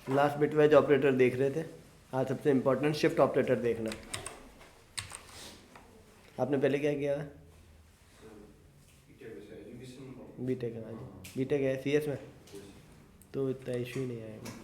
Last bitwise operator देख रहे थे। आज सबसे इम्पोर्टेंट शिफ्ट ऑपरेटर देखना। आपने पहले क्या किया है? बीटेक है। बीटेक है सीएस में, तो इतना इशू ही नहीं आएगा।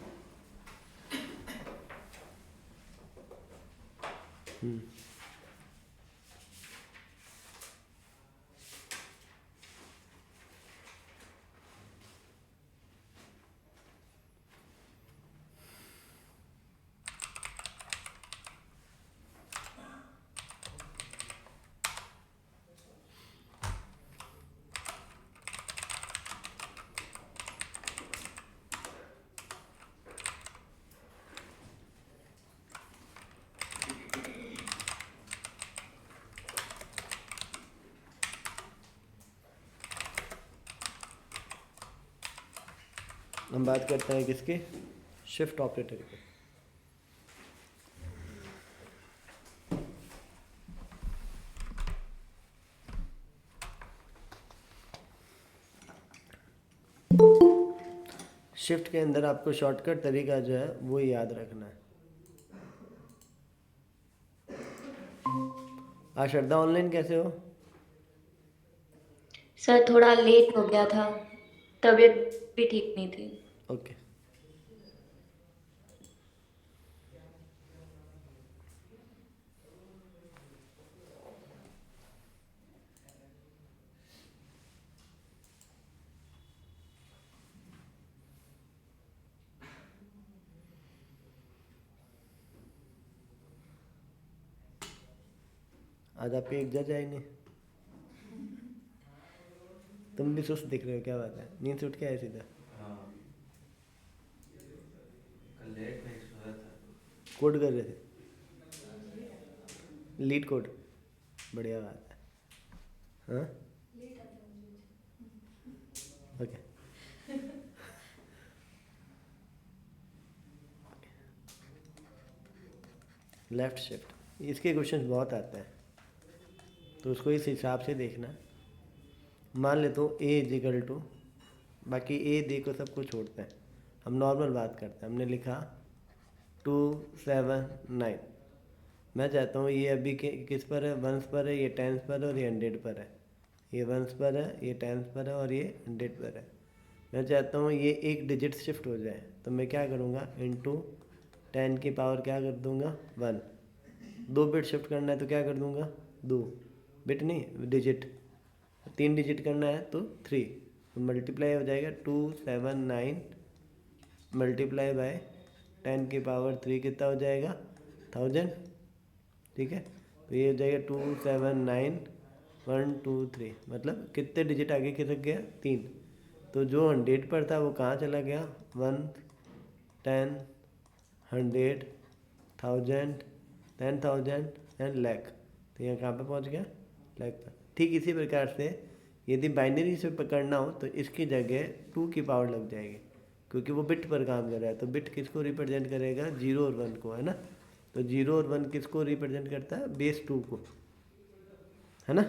हम बात करते हैं किसके? शिफ्ट ऑपरेटर के। शिफ्ट के अंदर आपको शॉर्टकट तरीका जो है वो याद रखना है। आज श्रद्धा ऑनलाइन कैसे हो? सर थोड़ा लेट हो गया था, तबीयत भी ठीक नहीं थी। ओके। आज आपके एक जज आए नहीं? तुम भी सुस्त दिख रहे हो, क्या बात है? नींद से उठ के आए सीधा? हाँ, कल लेट में सोया था। कोड कर रहे थे? लीड कोड, बढ़िया बात है। हाँ ओके। लेफ्ट शिफ्ट, इसके क्वेश्चन बहुत आते हैं, तो उसको इस हिसाब से देखना। मान लेते हो ए इजिकल टू, बाकी ए दी को सबको छोड़ते हैं, हम नॉर्मल बात करते हैं। हमने लिखा 279। मैं चाहता हूँ ये अभी किस पर है? वंस पर है, ये टेंस पर है और ये 100 पर है। ये वंस पर है, ये टेंस पर है और ये 100 पर है। मैं चाहता हूँ ये एक डिजिट शिफ्ट हो जाए, तो मैं क्या करूँगा? इंटू 10 की पावर क्या कर दूँगा? 1। 2 बिट शिफ्ट करना है तो क्या कर दूँगा? 2 बिट नहीं, डिजिट। 3 डिजिट करना है तो 3, तो मल्टीप्लाई हो जाएगा 279 मल्टीप्लाई बाय 10 की पावर 3 कितना हो जाएगा? 1000। ठीक है, तो ये हो जाएगा 279 1 2 3, मतलब कितने डिजिट आगे खिसक गया? 3। तो जो 100 पर था वो कहाँ चला गया? 1 10 100 1000 10,000 एंड लैख, तो यहाँ कहाँ पे पहुँच गया? लैख पर। ठीक इसी प्रकार से यदि बाइनरी से पकड़ना हो तो इसकी जगह 2 की पावर लग जाएगी, क्योंकि वो बिट पर काम कर रहा है। तो बिट किसको रिप्रेजेंट करेगा? 0 और 1 को, है ना? तो 0 और 1 किसको रिप्रेजेंट करता है? बेस 2 को, है ना?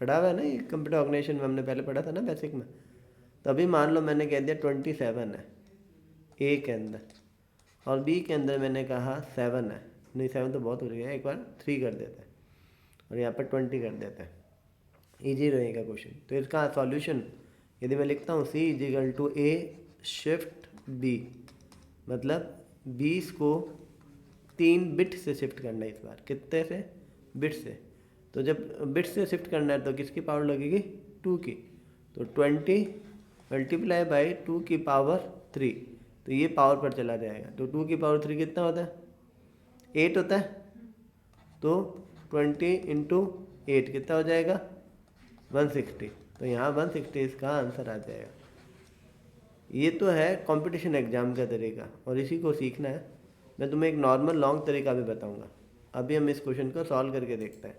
पढ़ा हुआ है ना, ये कंप्यूटर ऑर्गेनाइजेशन में हमने पहले पढ़ा था ना, बेसिक में। तो अभी मान लो मैंने कह दिया 27 है ए के अंदर, और बी के अंदर मैंने कहा 7 है। नहीं, 7 तो बहुत हो गया, एक बार 3 कर देते हैं और यहाँ पर 20 कर देते हैं, ईजी रहेगा क्वेश्चन। तो इसका सॉल्यूशन यदि मैं लिखता हूँ C equal to A shift B, मतलब 20 को 3 बिट से शिफ्ट करना है। इस बार कितने से? बिट से। तो जब बिट से शिफ्ट करना है तो किसकी पावर लगेगी? 2 की। तो 20 मल्टीप्लाई बाई 2 की पावर 3, तो ये पावर पर चला जाएगा। तो 2 की पावर 3 कितना होता है? 8 होता है। तो 20 इंटू 8 कितना हो जाएगा? 160। तो यहाँ 160 इसका आंसर आ जाएगा। ये तो है कंपटीशन एग्जाम का तरीका, और इसी को सीखना है। मैं तुम्हें एक नॉर्मल लॉन्ग तरीका भी बताऊंगा। अभी हम इस क्वेश्चन को सॉल्व करके देखते हैं।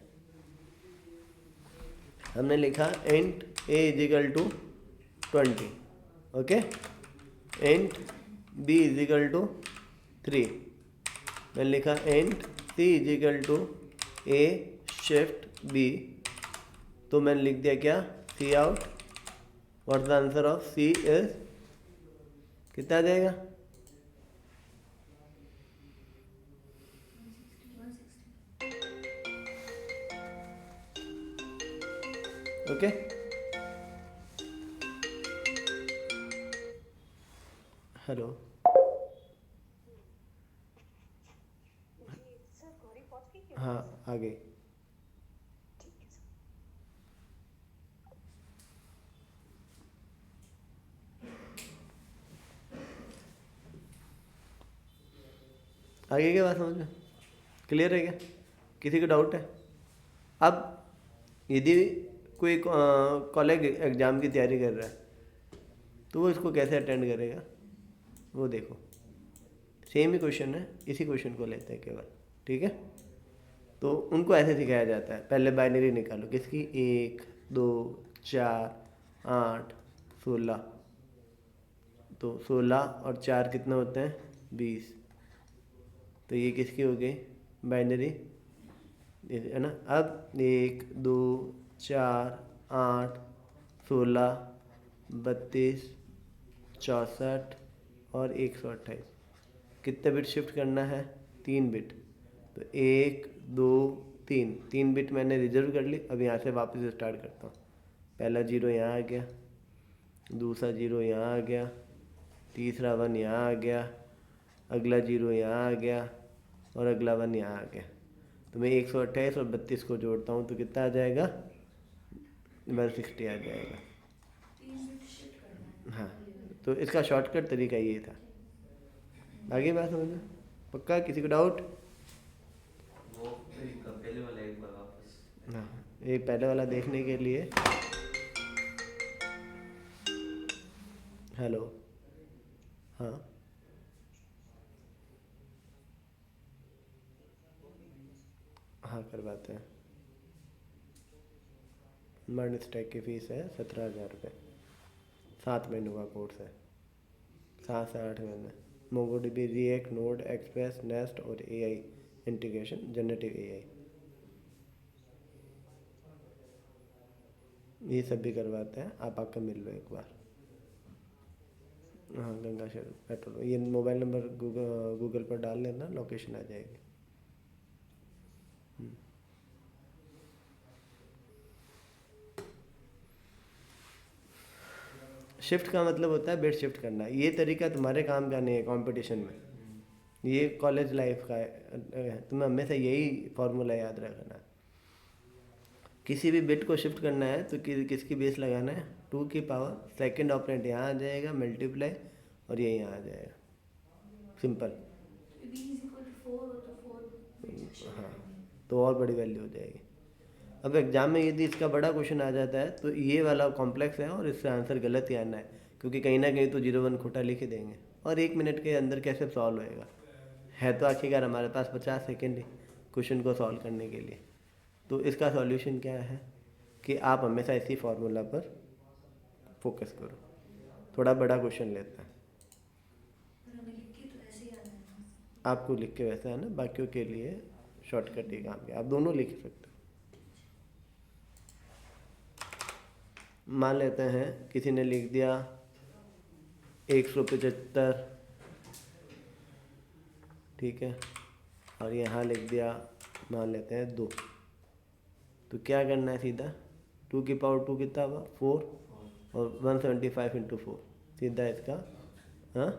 हमने लिखा int A equal to 20, okay, int B equal to 3, मैंने लिखा int C equal to A shift B, तो मैंने लिख दिया क्या? C out. What the answer of C is, कितना आ जाएगा? ओके। हेलो। हाँ आ गई। आगे क्या बात समझ में क्लियर है क्या? किसी को डाउट है? अब यदि कोई कॉलेज एग्ज़ाम की तैयारी कर रहा है तो वो इसको कैसे अटेंड करेगा, वो देखो। सेम ही क्वेश्चन है, इसी क्वेश्चन को लेते हैं केवल, ठीक है। तो उनको ऐसे सिखाया जाता है, पहले बाइनरी निकालो किसकी, 1 2 4 8 16। तो 16 और 4 कितने होते हैं, 20। तो ये किसकी हो गई, बाइनरी, है ना। अब 1 2 4 8 16 32 64 और 128, कितने बिट शिफ्ट करना है, 3 बिट। तो 1 2 3, 3 बिट मैंने रिजर्व कर ली। अब यहाँ से वापस स्टार्ट करता हूँ। पहला जीरो यहाँ आ गया, दूसरा जीरो यहाँ आ गया, तीसरा 1 यहाँ आ गया, अगला जीरो यहाँ आ गया और अगला 1 यहाँ आ गया। तो मैं 128 और 32 को जोड़ता हूँ तो कितना आ जाएगा, 160 आ जाएगा। हाँ, तो इसका शॉर्टकट तरीका ये था। आगे बात समझ में पक्का? किसी को डाउट? वो पहले वाला एक बार वापस। हाँ, एक पहले वाला देखने के लिए, हेलो, हाँ हाँ करवाते हैं। मर्न स्टैक की फ़ीस है 17,000 रुपये, 7 महीनों का कोर्स है, 7 से 8 महीने। MongoDB, react, node, express, nest और एआई इंटीग्रेशन, जनरेटिव एआई, ये सब भी करवाते हैं। आप आकर मिल लो एक बार। हाँ, गंगा शहर पेट्रोल, ये मोबाइल नंबर गूगल पर डाल लेना, लोकेशन आ जाएगी। शिफ्ट का मतलब होता है बिट शिफ्ट करना। ये तरीका तुम्हारे काम का नहीं है कंपटीशन में, ये कॉलेज लाइफ का है। तुम्हें हमेशा यही फॉर्मूला याद रखना। किसी भी बिट को शिफ्ट करना है तो किसकी बेस लगाना है, 2 की पावर, सेकंड ऑपरेंड यहाँ आ जाएगा, मल्टीप्लाई, और ये यहाँ आ जाएगा, सिंपल। हाँ, तो और बड़ी वैल्यू हो जाएगी। अब एग्जाम में यदि इसका बड़ा क्वेश्चन आ जाता है तो ये वाला कॉम्प्लेक्स है और इससे आंसर गलत ही आना है, क्योंकि कहीं ना कहीं तो 0 1 खोटा लिख ही देंगे। और 1 मिनट के अंदर कैसे सॉल्व होएगा, है तो आखिरकार हमारे पास 50 सेकेंड ही क्वेश्चन को सॉल्व करने के लिए। तो इसका सॉल्यूशन क्या है कि आप हमेशा इसी फार्मूला पर फोकस करो। थोड़ा बड़ा क्वेश्चन लेता है, आपको लिख के वैसा है ना, बाकियों के लिए शॉर्टकट ही काम किया, आप दोनों लिख सकते हो। मान लेते हैं किसी ने लिख दिया 175, ठीक है, और यहाँ लिख दिया मान लेते हैं 2। तो क्या करना है, सीधा 2 की पावर 2 कितना हुआ, 4, और 175 इंटू 4, सीधा इसका, हाँ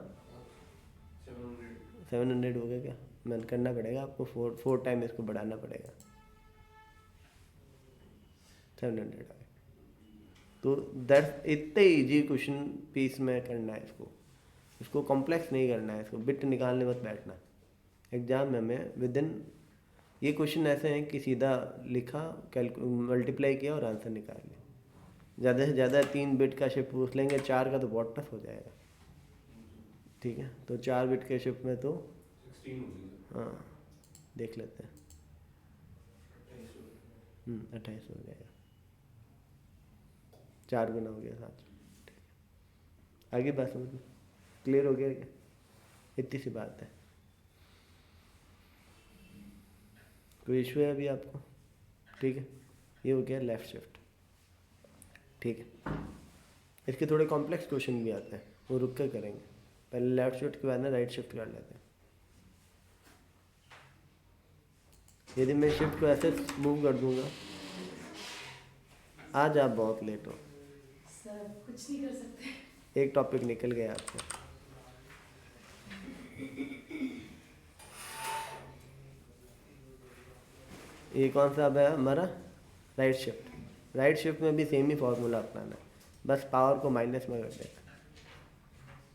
700 हो गया क्या? मैंने करना पड़ेगा आपको, 4 टाइम इसको बढ़ाना पड़ेगा, 700 आ गया। तो दैट्स इतने इजी क्वेश्चन पीस में करना है इसको कॉम्प्लेक्स नहीं करना है, इसको बिट निकालने मत बैठना। एग्जाम में हमें विद इन, ये क्वेश्चन ऐसे हैं कि सीधा लिखा, मल्टीप्लाई किया और आंसर निकाल लिया। ज़्यादा से ज़्यादा 3 बिट का शिफ्ट पूछ लेंगे, 4 का तो बहुत टफ हो जाएगा, ठीक है। तो 4 बिट के शिफ्ट में तो 16 हाँ देख लेते हैं, 28 हो जाएगा, 4 गुना हो गया 7। आगे बात समझ में क्लियर हो गया क्या? इतनी सी बात है। कोई इशू है अभी आपको? ठीक है, ये हो गया लेफ़्ट शिफ्ट, ठीक है। इसके थोड़े कॉम्प्लेक्स क्वेश्चन भी आते हैं, वो रुक कर करेंगे। पहले लेफ़्ट शिफ्ट के बाद में राइट शिफ्ट कर लेते हैं। यदि मैं शिफ्ट को ऐसे मूव कर दूंगा, आज आप बहुत लेट हो, सर कुछ नहीं कर सकते। एक टॉपिक निकल गया आपको। ये कौन सा अब है हमारा? Right shift. राइट शिफ्ट में भी सेम ही फॉर्मूला अपनाना है, बस पावर को माइनस में कर देना।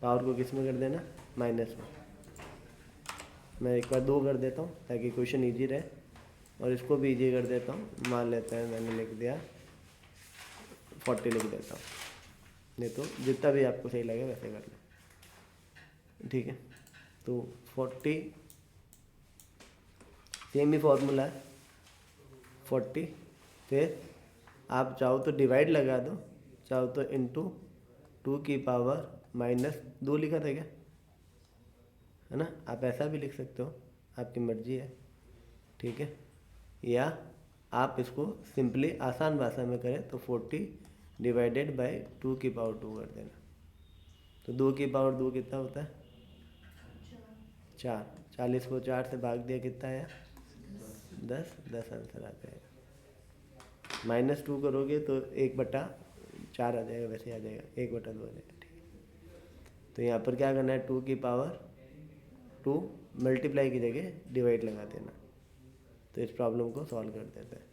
पावर को किस में कर देना? माइनस में। मैं एक बार 2 कर देता हूँ ताकि क्वेश्चन इजी रहे, और इसको भी इजी कर देता हूँ। मान लेते हैं मैंने लिख दिया 40 लिख देता हूँ, नहीं तो जितना भी आपको सही लगे वैसे कर लो, ठीक है। तो 40 सेम ही फॉर्मूला है 40, फिर आप चाहो तो डिवाइड लगा दो, चाहो तो इंटू 2 की पावर माइनस 2 लिखा था क्या, है ना? आप ऐसा भी लिख सकते हो, आपकी मर्जी है, ठीक है। या आप इसको सिंपली आसान भाषा में करें तो 40 डिवाइडेड बाय 2 की पावर 2 कर देना। तो 2 की पावर 2 कितना होता है? 4। 40 को 4 से भाग दिया, कितना आया? 10 आंसर आ जाएगा। -2 करोगे तो 1/4 आ जाएगा, वैसे आ जाएगा 1/2 आ जाएगा, ठीक है। तो यहाँ पर क्या करना है? 2 की पावर 2 मल्टीप्लाई की जगह डिवाइड लगा देना, तो इस प्रॉब्लम को सॉल्व कर देते हैं।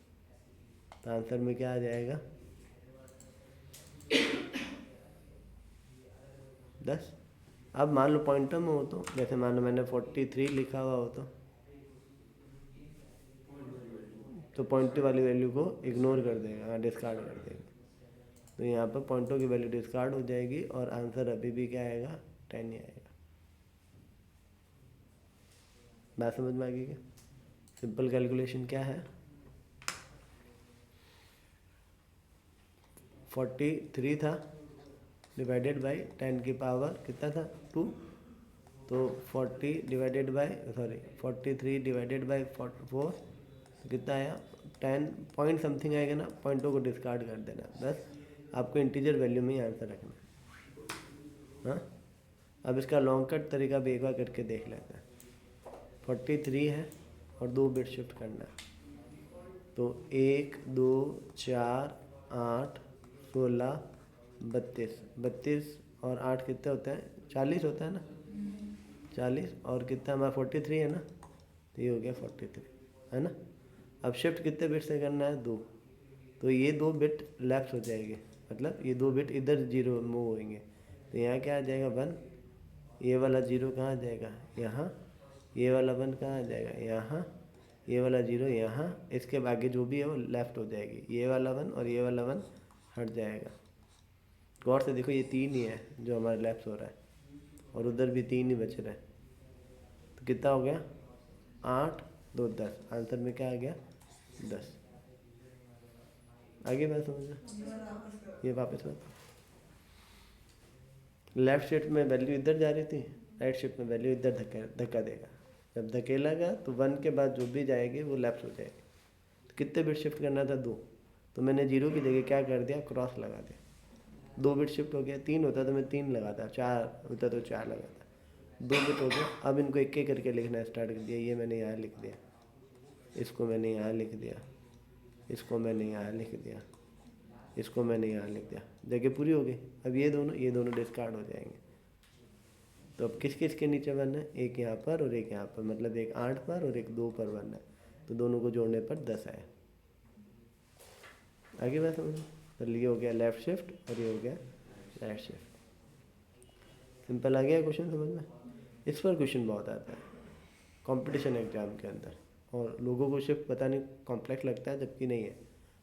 तो आंसर में क्या आ जाएगा? 10। अब मान लो पॉइंटर में हो तो, जैसे मान लो मैंने 43 लिखा हुआ हो तो पॉइंट वाली वैल्यू को इग्नोर कर देगा, डिस्कार्ड कर देगा। तो यहाँ पर पॉइंटों की वैल्यू डिस्कार्ड हो जाएगी और आंसर अभी भी क्या आएगा? 10 ही आएगा। बात समझ में आ गई क्या? सिंपल कैलकुलेशन क्या है? 43 था डिवाइडेड बाय 10 की पावर कितना था? 2। तो 43 डिवाइडेड बाय 4 तो कितना आया? 10 पॉइंट समथिंग आएगा ना। पॉइंटों को डिस्कार्ड कर देना, बस आपको इंटीजर वैल्यू में ही आंसर रखना है। हाँ, अब इसका लॉन्ग कट तरीका भी एक बार करके देख लेते हैं। 43 है और 2 बिट शिफ्ट करना है, तो 1 2 4 8 16 32 और 8 कितने होते हैं? 40 होता है ना। 40 और कितना हमारा 43 है ना, तो ये हो गया 43, है ना। अब शिफ्ट कितने बिट से करना है? 2। तो ये 2 बिट लैप्स हो जाएंगे, मतलब ये 2 बिट इधर 0 मूव होंगे, तो यहाँ क्या आ जाएगा? 1। ये वाला 0 कहाँ आ जाएगा? यहाँ। ये वाला 1 कहाँ आ जाएगा? यहाँ। ये वाला 0 यहाँ। इसके आगे जो भी है वो लेफ्ट हो जाएगी। ये वाला 1 और ये वाला 1 हट जाएगा। गौर से देखो, ये 3 ही है जो हमारा लेफ्ट हो रहा है, और उधर भी 3 ही बच रहा है। तो कितना हो गया? 8 2 10। आंसर में क्या आ गया? 10। आगे बात समझ में? ये वापस बात, लेफ्ट शिफ्ट में वैल्यू इधर जा रही थी, राइट शिफ्ट में वैल्यू इधर धक्का देगा। जब धकेलेगा तो 1 के बाद जो भी जाएगी वो लेफ्ट हो जाएगी। तो कितने बिट शिफ्ट करना था? 2। तो मैंने 0 की जगह क्या कर दिया? क्रॉस लगा दिया। 2 बिट शिफ्ट हो गया। 3 होता तो मैं 3 लगाता, 4 होता तो 4 लगाता। 2 बिट हो गया। अब इनको एक एक करके लिखना स्टार्ट कर दिया। ये मैंने यहाँ लिख दिया, इसको मैंने यहाँ लिख दिया, इसको मैंने यहाँ लिख दिया, इसको मैंने यहाँ लिख दिया। जगह पूरी हो गई। अब ये दोनों डिस्कार्ड हो जाएंगे। तो अब किस किस के नीचे 1 है? एक यहाँ पर और एक यहाँ पर, मतलब एक 8 पर और एक 2 पर 1 है, तो दोनों को जोड़ने पर 10 आया। आगे बात समझ। तो ये हो गया लेफ्ट शिफ्ट और ये हो गया राइट शिफ्ट। सिंपल आ गया क्वेश्चन समझ में? इस पर क्वेश्चन बहुत आता है कंपटीशन एग्जाम के अंदर, और लोगों को शिफ्ट पता नहीं कॉम्प्लेक्स लगता है, जबकि नहीं है।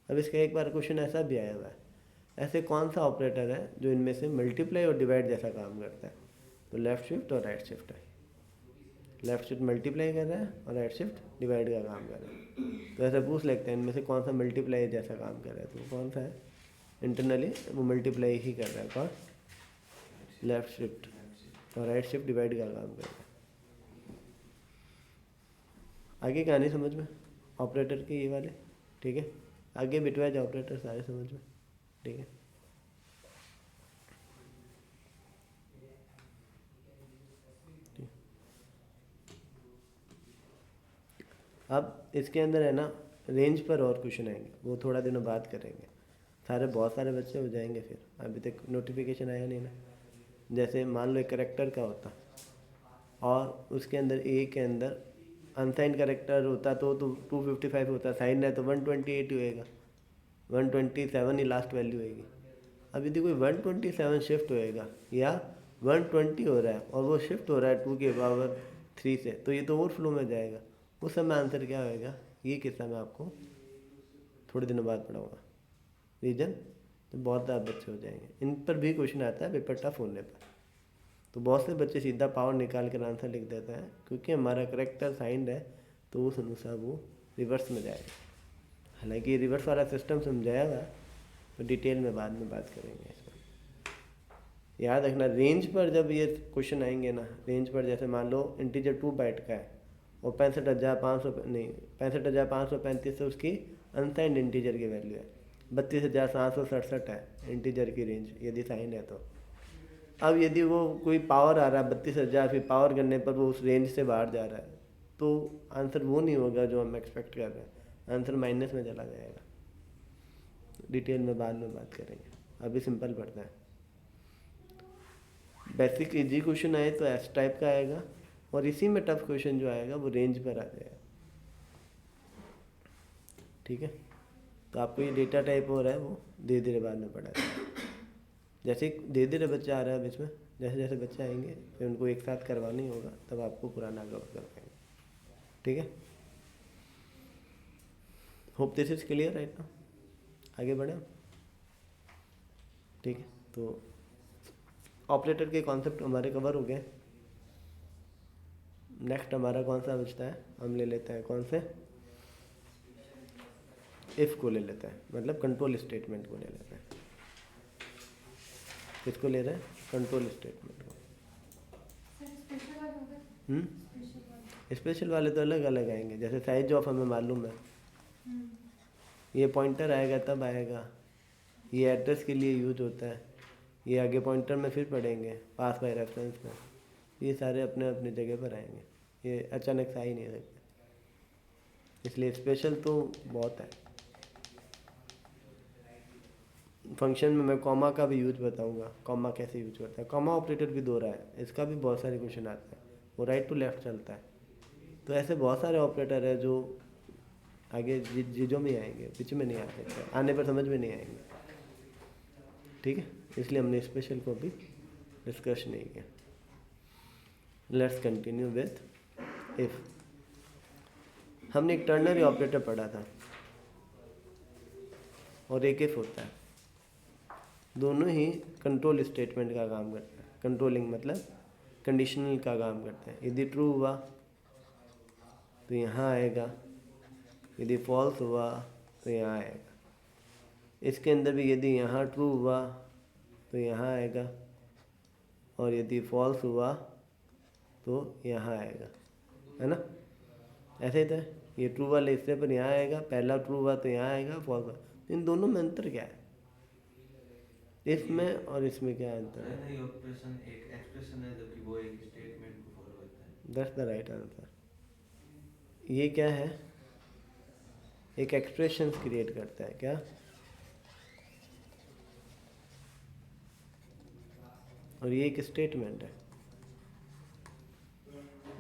अब इसका एक बार क्वेश्चन ऐसा भी आया हुआ है, ऐसे कौन सा ऑपरेटर है जो इनमें से मल्टीप्लाई और डिवाइड जैसा काम करता है? तो लेफ्ट शिफ्ट और राइट शिफ्ट है। लेफ्ट शिफ्ट मल्टीप्लाई कर रहा है और राइट शिफ्ट डिवाइड का काम कर रहा है। तो ऐसा पूछ लेते हैं इनमें से कौन सा मल्टीप्लाई जैसा काम कर रहा है, तो कौन सा है? इंटरनली वो मल्टीप्लाई ही कर रहा है। कौन? Left shift. और राइट शिफ्ट डिवाइड का काम कर रहा है। आगे कहानी समझ में? ऑपरेटर के ये वाले, ठीक है। आगे बिटवाइज ऑपरेटर सारे समझ में, ठीक है। अब इसके अंदर है ना, रेंज पर और क्वेश्चन आएंगे, वो थोड़ा दिनों बाद करेंगे। सारे बहुत सारे बच्चे हो जाएंगे फिर, अभी तक नोटिफिकेशन आया नहीं ना। जैसे मान लो एक करेक्टर का होता और उसके अंदर ए के अंदर अनसाइंड करेक्टर होता तो 255 होता, साइन है तो 128 होएगा, 127 ही लास्ट वैल्यू होएगी। अब यदि कोई 127 शिफ्ट होएगा या 120 हो रहा है और वो शिफ्ट हो रहा है 2 की पावर 3 से, तो ये तो ओवरफ्लो में जाएगा। उस समय आंसर क्या होएगा, ये किस्सा मैं आपको थोड़े दिनों बाद पढ़ाऊँगा। रीजन तो बहुत ज़्यादा बच्चे हो जाएंगे, इन पर भी क्वेश्चन आता है पेपर टफ होने पर। तो बहुत से बच्चे सीधा पावर निकाल कर आंसर लिख देते हैं, क्योंकि हमारा करेक्टर साइंड है तो उस अनुसार वो रिवर्स में जाएगा। हालांकि रिवर्स वाला सिस्टम समझाया हुआ, तो डिटेल में बाद में बात करेंगे इसमें। याद रखना रेंज पर जब ये क्वेश्चन आएंगे ना, रेंज पर जैसे मान लो इंटीजर 2 बाइट का है और 65,535 से उसकी अनसाइंड इंटीजर की वैल्यू है, 32,767 है इंटीजर की रेंज यदि साइन है तो। अब यदि वो कोई पावर आ रहा है 32,000, फिर पावर करने पर वो उस रेंज से बाहर जा रहा है, तो आंसर वो नहीं होगा जो हम एक्सपेक्ट कर रहे हैं, आंसर माइनस में चला जाएगा। डिटेल में बाद में बात करेंगे, अभी सिंपल पढ़ते हैं। बेसिक इजी क्वेश्चन आए तो एस टाइप का आएगा, और इसी में टफ क्वेश्चन जो आएगा वो रेंज पर आ जाएगा। ठीक है, तो आपको ये डेटा टाइप हो रहा है वो धीरे धीरे बाद में पढ़ा जाएगा। जैसे धीरे धीरे बच्चा आ रहा है बीच में, जैसे जैसे बच्चे आएंगे फिर उनको एक साथ करवाना ही होगा, तब आपको पुराना कवर कर पाएंगे। ठीक है, hope this is clear right ना, आगे बढ़े। ठीक है, तो ऑपरेटर के कॉन्सेप्ट हमारे कवर हो गए। नेक्स्ट हमारा कौन सा बचता है, हम ले लेते हैं कौन से, इफ़ को ले लेते हैं, मतलब कंट्रोल स्टेटमेंट को ले लेते हैं। किसको ले रहे हैं, कंट्रोल स्टेटमेंट को। स्पेशल वाले तो अलग अलग आएंगे, जैसे साइज ऑफ हमें मालूम है, ये पॉइंटर आएगा तब आएगा, ये एड्रेस के लिए यूज होता है, ये आगे पॉइंटर में फिर पढ़ेंगे पास बाय रेफरेंस में, ये सारे अपने अपनी जगह पर आएंगे, ये अचानक से आ ही नहीं सकते, इसलिए स्पेशल तो बहुत है। फंक्शन में मैं कॉमा का भी यूज बताऊंगा, कॉमा कैसे यूज करता है। कॉमा ऑपरेटर भी दो रहा है, इसका भी बहुत सारे क्वेश्चन आते हैं, वो राइट टू लेफ्ट चलता है। तो ऐसे बहुत सारे ऑपरेटर है जो आगे चीज़ों में आएंगे, बीच में नहीं आ सकते, आने पर समझ में नहीं आएंगे। ठीक है, इसलिए हमने स्पेशल को भी डिस्कस नहीं किया। Let's continue with if. हमने एक टर्नरी ऑपरेटर पढ़ा था और एक इफ होता है, दोनों ही कंट्रोल स्टेटमेंट का काम करते हैं। कंट्रोलिंग मतलब कंडीशनल का काम करते हैं। यदि ट्रू हुआ तो यहाँ आएगा, यदि फॉल्स हुआ तो यहाँ आएगा। इसके अंदर भी यदि यहाँ ट्रू हुआ तो यहाँ आएगा, और यदि फॉल्स हुआ तो यहाँ आएगा, है ना। ऐसे ही था, ये ट्रू वाले हिस्से पर यहाँ आएगा, पहला ट्रू हुआ तो यहाँ आएगा, फॉल्स हुआ। इन दोनों में अंतर क्या है, इसमें और इसमें क्या अंतर है? नहीं, ऑपरेशन एक एक्सप्रेशन है जबकि वो एक स्टेटमेंट को फॉलो करता है। That's the right answer. ये क्या है, एक एक्सप्रेशन क्रिएट करता है क्या, और ये एक स्टेटमेंट है।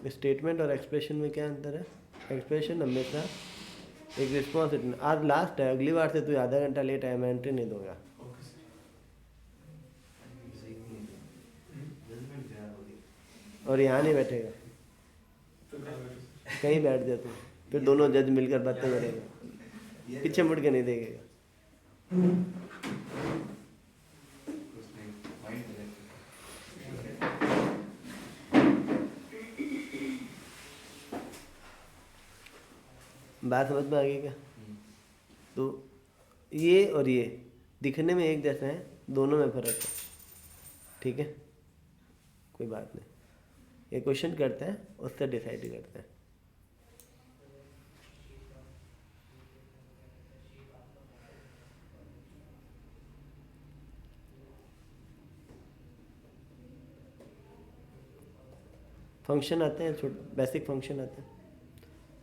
स्टेटमेंट और एक्सप्रेशन में क्या अंतर है? एक्सप्रेशन हमेशा एक रिस्पॉन्स, आज लास्ट है, अगली बार से तू आधा घंटा लेट आया, मैं एंट्री नहीं दूंगा। और यहाँ नहीं बैठेगा, कहीं बैठ जा तू, फिर दोनों जज मिलकर बातें करेंगे, पीछे मुड़ के नहीं देखेगा। बात समझ में आ गई क्या? तो ये और ये दिखने में एक जैसे हैं, दोनों में फ़र्क है। ठीक है, कोई बात नहीं, ये क्वेश्चन करते हैं उससे डिसाइड करते हैं। फंक्शन आते हैं, बेसिक फंक्शन आते हैं।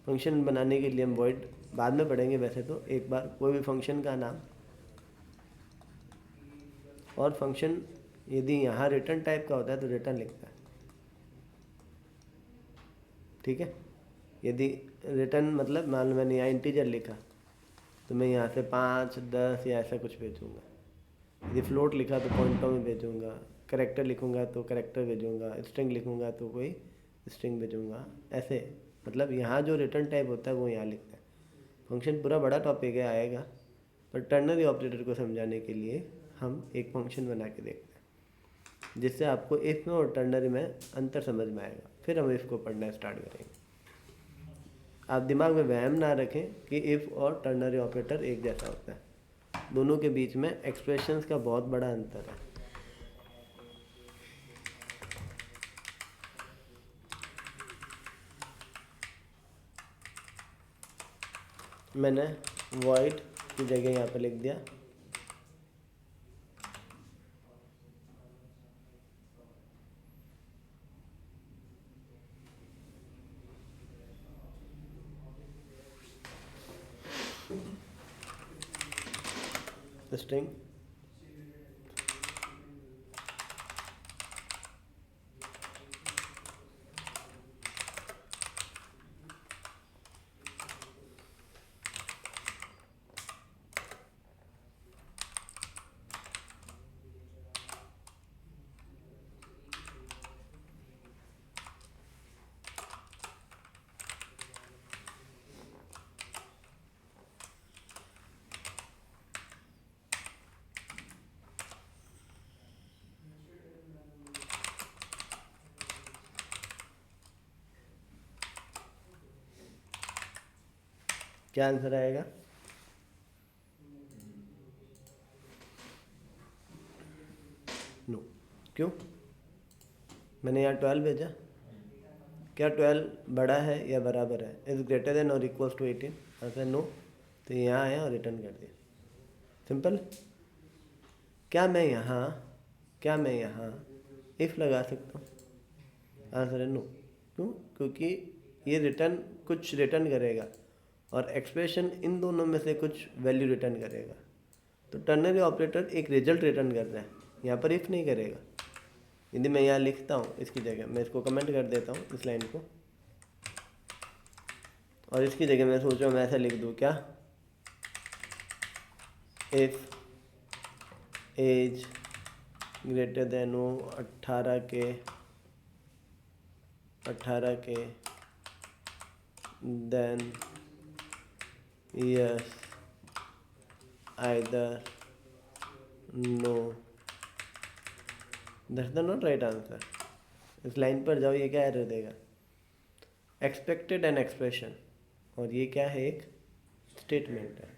फंक्शन बनाने के लिए हम वॉइड बाद में पढ़ेंगे, वैसे तो एक बार कोई भी फंक्शन का नाम और फंक्शन यदि यहाँ रिटर्न टाइप का होता है तो रिटर्न लिखता है, ठीक है। यदि रिटर्न मतलब मान लो मैंने यहाँ इंटीजर लिखा तो मैं यहाँ से 5, 10 या ऐसा कुछ भेजूँगा। यदि फ्लोट लिखा तो पॉइंटों में भेजूँगा, करेक्टर लिखूँगा तो करेक्टर भेजूँगा, स्ट्रिंग लिखूँगा तो कोई स्ट्रिंग भेजूँगा, ऐसे। मतलब यहाँ जो रिटर्न टाइप होता है वो यहाँ लिखता है। फंक्शन पूरा बड़ा टॉपिक है, आएगा, पर टर्नरी ऑपरेटर को समझाने के लिए हम एक फंक्शन बना के देखते हैं जिससे आपको इफ़ में और टर्नरी में अंतर समझ में आएगा। फिर हम इफ़ को पढ़ना स्टार्ट करेंगे। आप दिमाग में वहम ना रखें कि इफ़ और टर्नरी ऑपरेटर एक जैसा होता है, दोनों के बीच में एक्सप्रेशंस का बहुत बड़ा अंतर है। मैंने void की जगह यहाँ पे लिख दिया स्ट्रिंग क्या आंसर आएगा? नो। क्यों? मैंने यहाँ 12 भेजा, क्या 12 बड़ा है या बराबर है? इज ग्रेटर देन और इक्वल्स टू 18? Answer no. तो यहाँ आया और रिटर्न कर दिया, सिंपल। क्या मैं यहाँ इफ़ लगा सकता हूँ? आंसर है नो। क्यों? क्योंकि ये रिटर्न कुछ रिटर्न करेगा और एक्सप्रेशन इन दोनों में से कुछ वैल्यू रिटर्न करेगा। तो टर्नरी ऑपरेटर एक रिजल्ट रिटर्न कर रहा है, यहाँ पर इफ़ नहीं करेगा। यदि मैं यहाँ लिखता हूँ इसकी जगह, मैं इसको कमेंट कर देता हूँ इस लाइन को, और इसकी जगह मैं सोच रहा हूँ मैं ऐसा लिख दूँ, क्या इफ़ एज ग्रेटर देन हो 18 के then yes either no. That's the not right answer. इस लाइन पर जाओ, ये क्या एरर देगा? एक्सपेक्टेड एन एक्सप्रेशन, और ये क्या है? एक स्टेटमेंट है।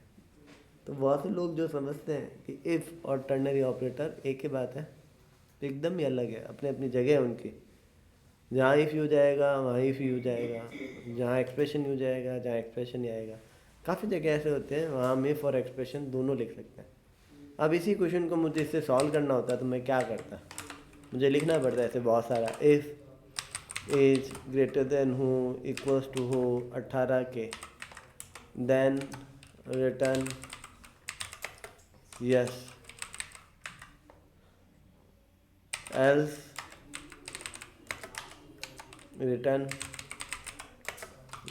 तो बहुत से लोग जो समझते हैं कि इफ़ और टर्नरी ऑपरेटर एक ही बात है, तो एकदम ही अलग है, अपनी अपनी जगह है उनकी। जहाँ इफ़ यूज आएगा वहाँ इफ़ यूज आएगा, जहाँ एक्सप्रेशन यूज आएगा जहाँ एक्सप्रेशन ही आएगा। काफ़ी जगह ऐसे होते हैं वहाँ हम इफ़ और एक्सप्रेशन दोनों लिख सकते हैं। अब इसी क्वेश्चन को मुझे इससे सॉल्व करना होता है तो मैं क्या करता, मुझे लिखना पड़ता है ऐसे बहुत सारा, इफ़ एज ग्रेटर देन हो इक्वल्स टू हो 18 के, then return yes, else return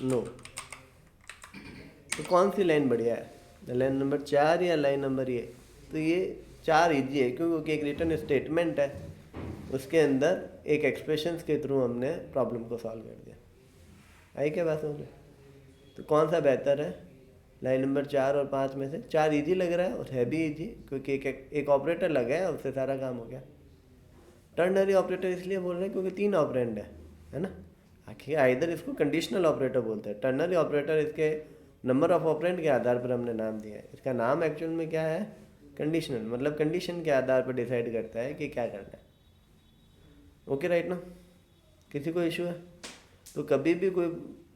no। तो कौन सी लाइन बढ़िया है, लाइन नंबर 4 या लाइन नंबर ये? तो ये 4 इजी है, क्योंकि एक रिटर्न स्टेटमेंट है, उसके अंदर एक एक्सप्रेशंस के थ्रू हमने प्रॉब्लम को सॉल्व कर दिया। आई क्या बात समझ? तो कौन सा बेहतर है? लाइन नंबर 4 और 5 में से 4 इजी लग रहा है और है भी इजी, क्योंकि एक ऑपरेटर लगा है, उससे सारा काम हो गया। टर्नरी ऑपरेटर इसलिए बोल रहे हैं क्योंकि 3 ऑपरेंड है ना। आखिर आइदर इसको कंडीशनल ऑपरेटर बोलते हैं। टर्नरी ऑपरेटर इसके नंबर ऑफ ऑपरेंड के आधार पर हमने नाम दिया है। इसका नाम एक्चुअल में क्या है? कंडीशनल, मतलब कंडीशन के आधार पर डिसाइड करता है कि क्या करना है। ओके राइट ना? किसी को इशू है? तो कभी भी कोई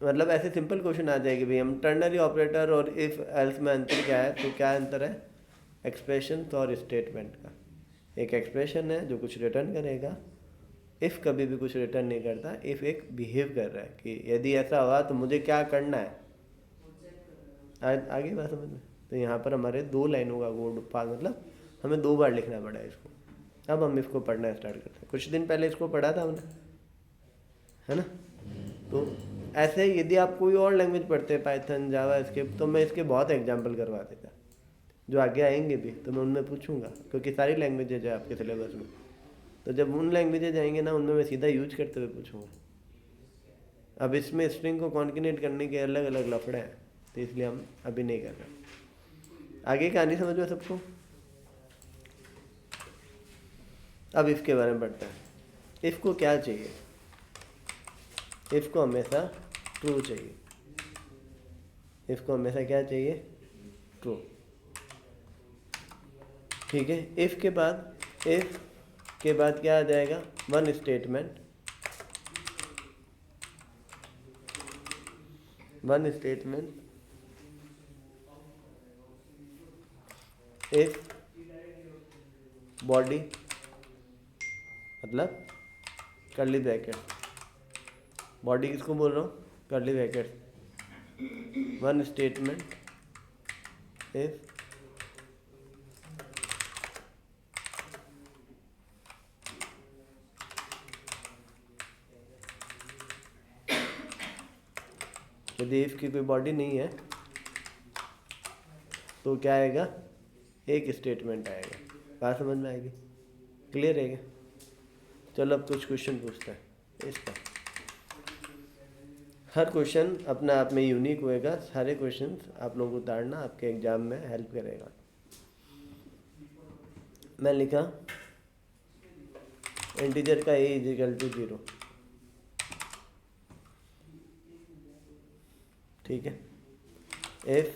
मतलब ऐसे सिंपल क्वेश्चन आ जाएगी भाई, हम टर्नरी ऑपरेटर और इफ़ एल्स में अंतर क्या है? तो क्या अंतर है? एक्सप्रेशन और स्टेटमेंट का। एक एक्सप्रेशन है जो कुछ रिटर्न करेगा, इफ़ कभी भी कुछ रिटर्न नहीं करता। इफ़ एक बिहेव कर रहा है कि यदि ऐसा हुआ तो मुझे क्या करना है। आगे बात समझ में? तो यहाँ पर हमारे 2 लाइनों का कोड, मतलब हमें 2 बार लिखना पड़ा है इसको। अब हम इसको पढ़ना स्टार्ट करते हैं। कुछ दिन पहले इसको पढ़ा था हमने, है ना। तो ऐसे ही यदि आप कोई और लैंग्वेज पढ़ते हैं, पाइथन, जावा स्क्रिप्ट, तो मैं इसके बहुत एग्जाम्पल करवा देता, जो आगे आएंगे भी तो मैं उनमें पूछूंगा, क्योंकि सारी लैंग्वेजेज है आपके सिलेबस में। तो जब उन लैंग्वेजेज आएंगे ना, उनमें मैं सीधा यूज करते हुए पूछूंगा। अब इसमें स्ट्रिंग को कॉन्किनेट करने के अलग अलग लफड़े हैं, तो इसलिए हम अभी नहीं कर रहे। आगे कहानी समझ में सबको। अब इसके बारे में पढ़ते हैं। इसको क्या चाहिए, इसको हमेशा ट्रू चाहिए। इसको हमेशा क्या चाहिए, ट्रू। ठीक है। इफ के बाद क्या आ जाएगा, वन स्टेटमेंट। इफ बॉडी, मतलब कर्ली ब्रैकेट, बॉडी किसको बोल रहा हूँ, curly bracket, one statement if यदि इफ की कोई बॉडी नहीं है तो क्या आएगा, एक स्टेटमेंट आएगा। बात समझ में आएगी, क्लियर है क्या। चलो अब कुछ क्वेश्चन पूछते हैं इसका। हर क्वेश्चन अपने आप में यूनिक होएगा। सारे क्वेश्चंस आप लोगों को उतारना आपके एग्जाम में हेल्प करेगा। मैं लिखा इंटीजर का a = 0, ठीक है। इफ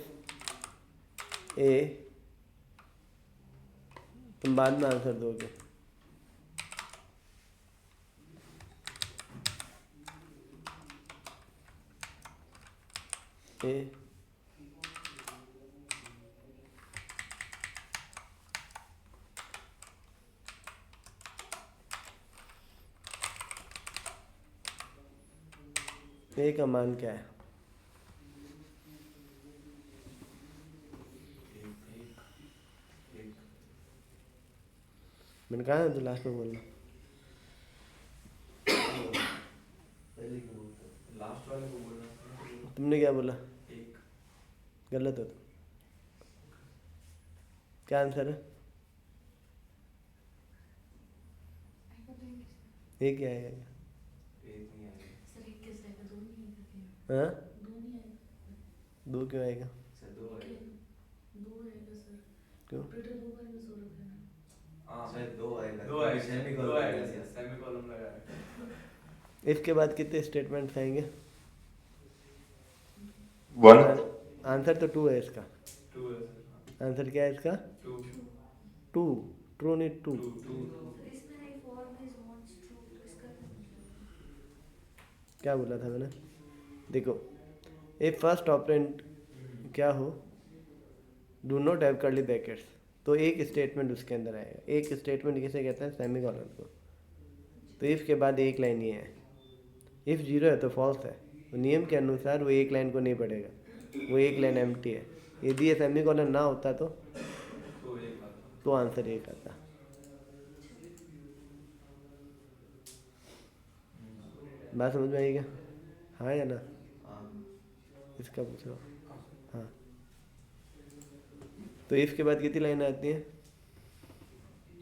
a, तुम बाद में आंसर दोगे, a का मान क्या है, मैंने कहा है तो लास्ट में बोलना। लास्ट वाले को बोलना। तुमने क्या बोला, एक। गलत हो तो क्या आंसर है, एक ही आएगा। एक नहीं आएगा सर एक कैसे आएगा, दो नहीं आएगा, हाँ, दो नहीं आएगा दो क्यों आएगा, सर, दो आएगा। दो आएगा सर, क्यों, ऑपरेटर दो बार यूज हो रहा है ना। हाँ सर, दो आएगा। दो आएगा, सेमीकोलन दो आएगा, लगा दिया। सेमीकोलन लगा है। इसके बाद कितने स्टेटमेंट्स आएंगे, 1 आंसर तो 2 है इसका। 2 है सर। आंसर क्या है इसका, 2 2, ट्रू नहीं 2। 2 इसमें नहीं फॉर में इज वांट्स टू, तो इसका क्या मतलब है? क्या बोला था मैंने, देखो एक फर्स्ट ऑपरेंड क्या हो, do not have curly brackets, तो एक स्टेटमेंट उसके अंदर आएगा। एक स्टेटमेंट किसे कहते हैं, सेमीकोलन को। तो इफ के बाद एक लाइन ये है, इफ 0 है तो फॉल्स है, तो नियम के अनुसार वो एक लाइन को नहीं पढ़ेगा, वो एक लाइन एम्प्टी है। यदि ये सेमीकोलन ना होता तो एक आता। तो आंसर एक आता। बात समझ में आई क्या, हाँ या ना, हाँ। इसका पूछ लो। हाँ, तो इफ के बाद कितनी लाइन आती है,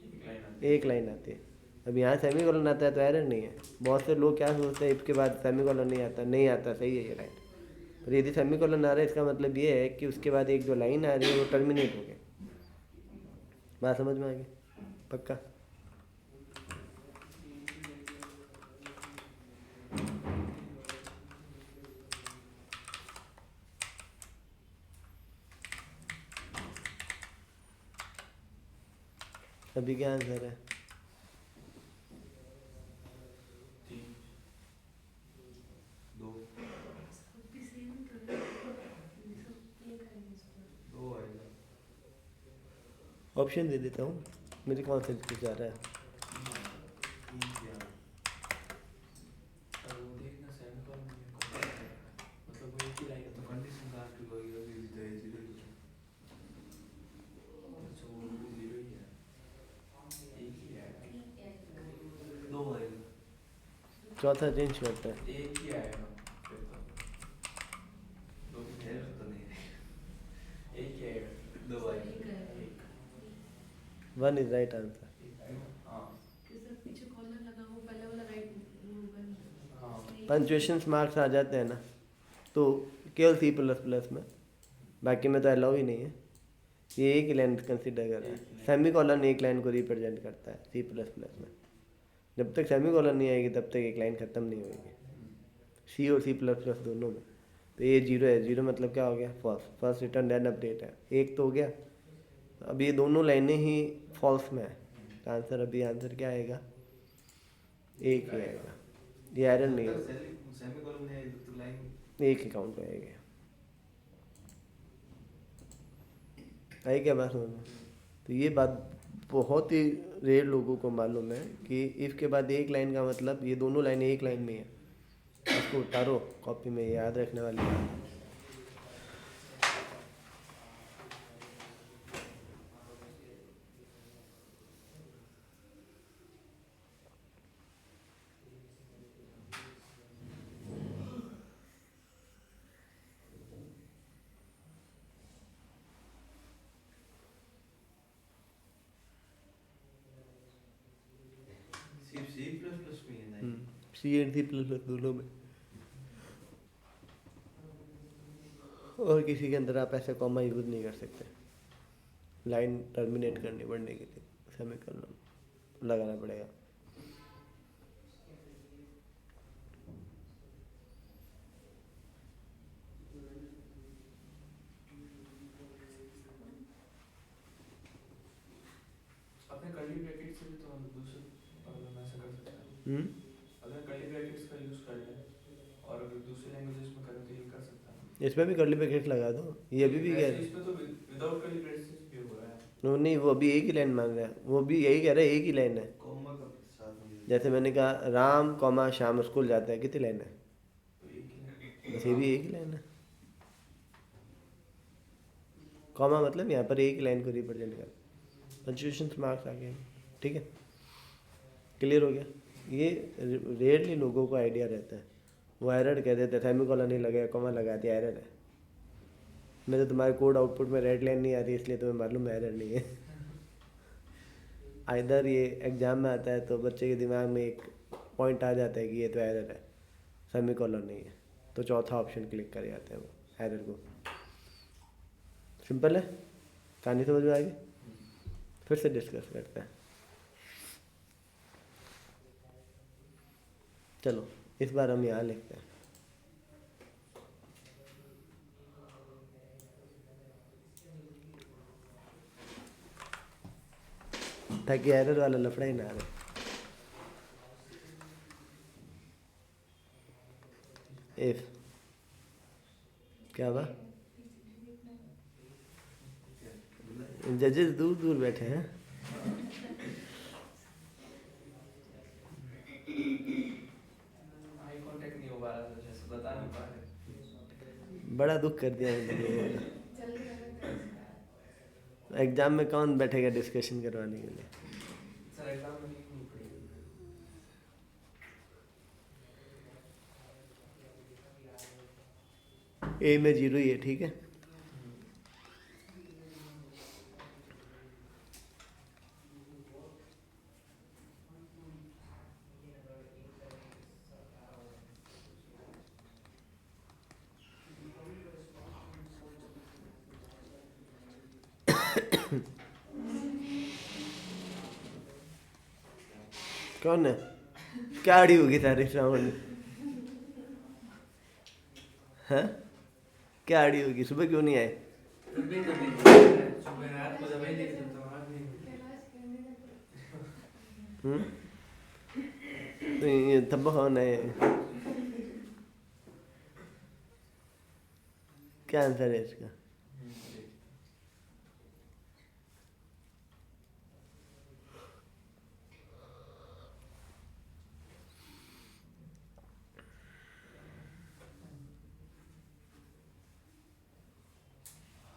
एक लाइन आती एक लाइन आती है। अब यहाँ सेमीकोलन आता है तो एरर नहीं है। बहुत से लोग क्या सोचते हैं इफ के बाद सेमीकोलन नहीं आता, नहीं आता, सही है ये लाइन। पर यदि सेमीकोलन आ रहा है इसका मतलब ये है कि उसके बाद एक जो लाइन आ रही है वो टर्मिनेट हो गई। बात समझ में आ गई, पक्का। अभी क्या आंसर है, 3 2 सब भी सेम ही कर रहे हैं, ये सब एक आएगा इस पर। 2 आएगा। ऑप्शन दे देता हूँ, मेरे कौन सा चीज़ आ रहा है। 3 दिया। है। वो देखना सेमीकोलन में कौन सा है। मतलब वो एक ही लाइन तो कंडीशन कहाँ की होगी, अभी भी तो 0 ही है। अच्छा, वो 0 ही है। एक ही है। चौथा चेंज करते हैं। एक ही आएगा फिर तो, दो भी नहीं हेल्प आएगा। तो नहीं है। एक ही आएगा, दो भाई एक 1 इज राइट आंसर। हाँ पीछे कॉलर लगा वो पहले वाला राइट हाँ पंचुएशन मार्क्स आ जाते हैं ना, तो केवल सी प्लस प्लस में, बाकी में तो अलाउ ही नहीं है। ये एक ही लाइन कंसिडर कर रहा है। सेमी कॉलन एक लाइन को रिप्रेजेंट करता है सी प्लस प्लस में। जब तक सेमी कॉलन नहीं आएगी तब तक एक लाइन ख़त्म नहीं होगी, सी और सी प्लस प्लस दोनों में। तो ये जीरो है, जीरो मतलब क्या हो गया, false. First return then update है, एक तो हो गया। अब ये दोनों लाइनें ही फॉल्स में है, तो आंसर अभी आंसर क्या आएगा, एक ही आएगा। ये एरर नहीं होगा, सेमी कॉलम नहीं है तो लाइन एक ही काउंट आएगा। आई क्या बात समझ में? तो ये बात बहुत ही रेयर लोगों को मालूम है कि इफ़ के बाद एक लाइन का मतलब ये दोनों लाइनें एक लाइन में है। इसको उतारो कॉपी में, याद रखने वाली बात है। सिर्फ सी प्लस प्लस में है ना। सी एंड सी प्लस प्लस दोनों में, और किसी के अंदर आप ऐसे कॉमा यूज़ नहीं कर सकते। लाइन टर्मिनेट करनी पड़ने के लिए सेमीकोलन लगाना पड़ेगा। अपने कर्ली ब्रैकेट से भी तो हम दूसरे प्रॉब्लम ऐसा कर सकते हैं। हम्म अगर कर्ली ब्रैकेट्स का यूज़ कर लें और अगर दूसरे लैंग्वेजेस में करें तो ये कर सकता है। इसमें भी कर्ली ब्रैकेट लगा दो, ये अभी भी कह वैसे इसमें तो विदाउट कर्ली ब्रैकेट्स भी हो रहा है। नो नहीं, वो अभी एक ही लाइन मांग रहा है, वो भी यही कह रहा है एक ही लाइन है। कॉमा का साथ में जैसे मैंने कहा राम कॉमा श्याम स्कूल जाते हैं, कितनी लाइन है, तो एक ही बस ये भी एक ही लाइन है। कॉमा मतलब यहाँ पर एक ही लाइन को रिप्रेजेंट कर, पंक्चुएशन मार्क्स आ गए। ठीक है, क्लियर हो गया। ये रेयरली लोगों को आइडिया रहता है, वो एरर कह देते हैं सेमीकोलन नहीं लगा, कॉमा लगा दिया, एरर है। मैं तो तुम्हारे कोड आउटपुट में रेड लाइन नहीं आ रही इसलिए तुम्हें मालूम है एरर नहीं है। आइदर ये एग्जाम में आता है तो बच्चे के दिमाग में एक पॉइंट आ जाता है कि ये तो एरर है, सेमीकोलन नहीं है, तो चौथा ऑप्शन क्लिक कर जाते हैं वो एरर को। सिंपल है, कहानी समझ में आ गई। फिर से डिस्कस करते हैं। चलो इस बार हम यहाँ लिखते हैं, ताकि एरर वाला लफड़ा ही ना रहे। इफ क्या हुआ, जजेस दूर दूर बैठे हैं। आई कांटेक्ट नहीं हो पा रहा था, जैसे बता नहीं पा रहे। बड़ा दुख कर दिया इन लोगों ने। एग्जाम में कौन बैठेगा डिस्कशन करवाने के लिए। सर एग्जाम में नहीं पड़ी। ए में जीरो ही है, ठीक है। कौन है, क्या अड़ी होगी सारी श्रावण, हाँ क्या अड़ी होगी, सुबह क्यों नहीं आए। सुबह रात को जब ही देखते तो आज नहीं। तो ये धब्बा कौन है, क्या आंसर है इसका।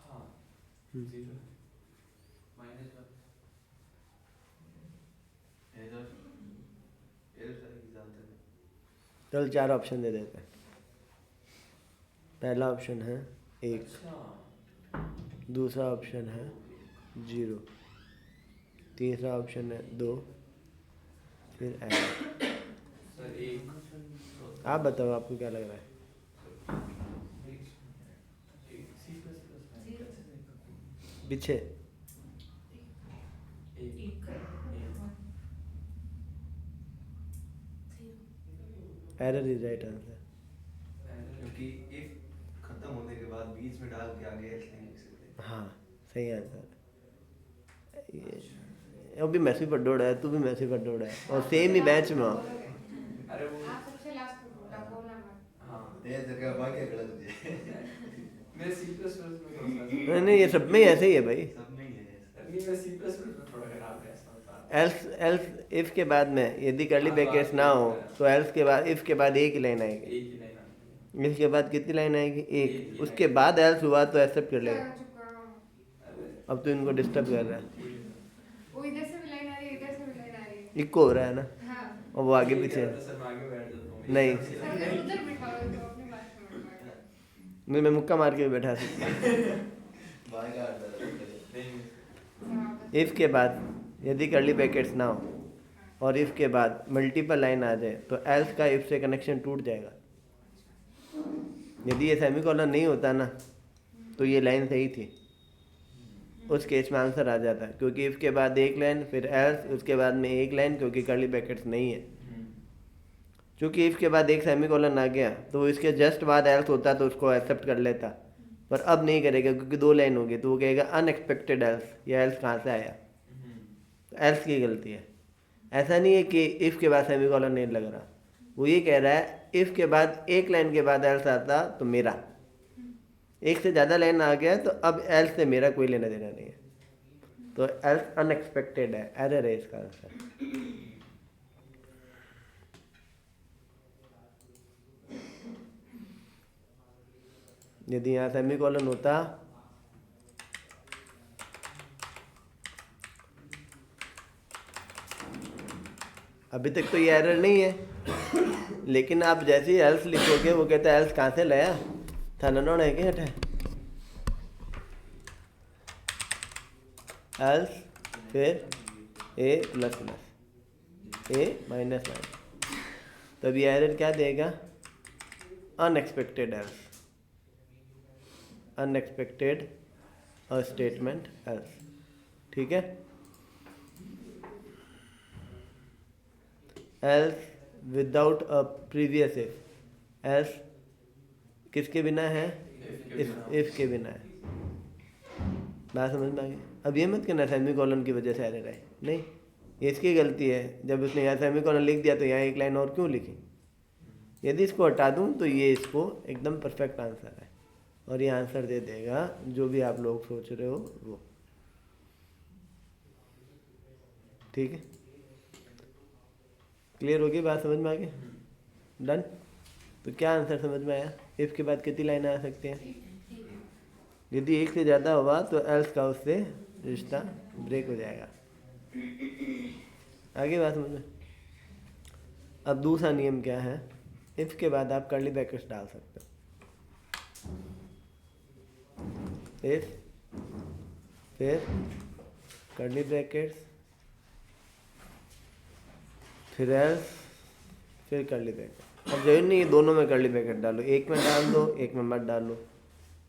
हाँ zero minus one error error सारी एग्जाम तक चल 4 ऑप्शन दे देते हैं। पहला ऑप्शन है 1, अच्छा दूसरा ऑप्शन है 0, तीसरा ऑप्शन है 2, फिर एरर। सर एक आप बताओ आपको क्या लग रहा है? C++ में कैसे देखा? पीछे एक एरर इज राइट आंसर। क्योंकि if खत्म होने के बाद बीच में डाल के आगे else नहीं लिख सकते। हाँ सही आंसर। अभी मैसी पर डोड़ा है, तू भी मैसी पर डोड़ा है और सेम ही बैच में हो। अरे वो आप सबसे लास्ट में बोला, बोलना मत। हाँ तेज जगह भाग गया गलत तुझे। मैं C++ में थोड़ा सा नहीं नहीं, ये सब में ही ऐसे ही है भाई। सब में ही है ऐसा। नहीं मैं C++ में थोड़ा खराब है ऐसा होता है। एल्स एल्स इफ के बाद में यदि कर्ली ब्रैकेट्स ना हो तो एल्स के बाद इफ के बाद एक ही लाइन आएगी। एक ही लाइन आती है। इसके बाद कितनी लाइन आएगी? एक। एक। उसके बाद एल्स हुआ तो एक्सेप्ट कर लेगा। चुप करो। अरे अब तो इनको डिस्टर्ब कर रहा है, ठीक है। वो इधर से भी लाइन आ रही है, इधर से भी लाइन आ रही है। इको हो रहा है ना, हाँ। और वो आगे ये पीछे। कहता सर मैं आगे बैठ जाता हूँ। नहीं। सर उधर बिठाओ, तो अपने पास में बिठाओ। नहीं, मैं मुक्का मार के भी बैठा सकता हूँ। बाहर का आता है। नहीं हाँ, बस। इफ के बाद यदि कर्ली ब्रैकेट्स ना हो और इफ के बाद मल्टीपल लाइन आ जाए तो एल्स का इफ से कनेक्शन टूट जाएगा। यदि ये सेमीकोलन नहीं होता ना तो ये लाइन सही थी, उस केस में आंसर आ जाता, क्योंकि इफ के बाद एक लाइन फिर एल्स, उसके बाद में एक लाइन, क्योंकि कर्ली ब्रैकेट्स नहीं है। क्योंकि इफ के बाद एक सेमीकोलन आ गया तो इसके जस्ट बाद एल्स होता तो उसको एक्सेप्ट कर लेता, पर अब नहीं करेगा क्योंकि 2 लाइन हो गई, तो वो कहेगा अनएक्सपेक्टेड एल्स। ये एल्स कहाँ से आया? एल्स की गलती है। ऐसा नहीं है कि इफ़ के बाद सेमीकोलन नहीं लग रहा, वो ये कह रहा है इफ़ के बाद एक लाइन के बाद एल्स आता तो मेरा, एक से ज़्यादा लाइन आ गया तो अब एल्स से मेरा कोई लेना देना नहीं है, तो एल्स अनएक्सपेक्टेड है, एरर है इसका आंसर। यदि यहाँ सेमीकोलन होता अभी तक तो ये एरर नहीं है, लेकिन आप जैसे ही एल्स लिखोगे वो कहता है एल्स कहाँ से लाया था, ननोड़ है क्या हटे एल्स फिर ए प्लस प्लस ए माइनस माइनस, तब ये एरर क्या देगा? Unexpected else, unexpected a statement else. ठीक है, else without a previous if, else किसके बिना है? इफ के बिना है। बात समझ में आ गई? अब ये मत कहना सेमीकोलन की वजह से एरर है, नहीं, ये इसकी गलती है, जब उसने यहाँ सेमीकोलन लिख दिया तो यहाँ एक लाइन और क्यों लिखी। यदि इसको हटा दूँ तो ये इसको एकदम परफेक्ट आंसर है, और ये आंसर दे देगा जो भी आप लोग सोच रहे हो वो। ठीक है, क्लियर होगी बात? समझ में आ गई? डन। तो क्या आंसर समझ में आया? इफ के बाद कितनी लाइन आ सकती हैं? यदि एक से ज़्यादा हुआ तो एल्स का उससे रिश्ता ब्रेक हो जाएगा। आगे बात समझ में? अब दूसरा नियम क्या है? इफ के बाद आप कर्ली ब्रैकेट्स डाल सकते हो। इफ फिर कर्ली ब्रैकेट्स फिर एल्स फिर कर्ली ब्रैकेट। अब जरूरी नहीं है दोनों में कर्ली ब्रैकेट डालो, एक में डाल दो एक में मत डालो,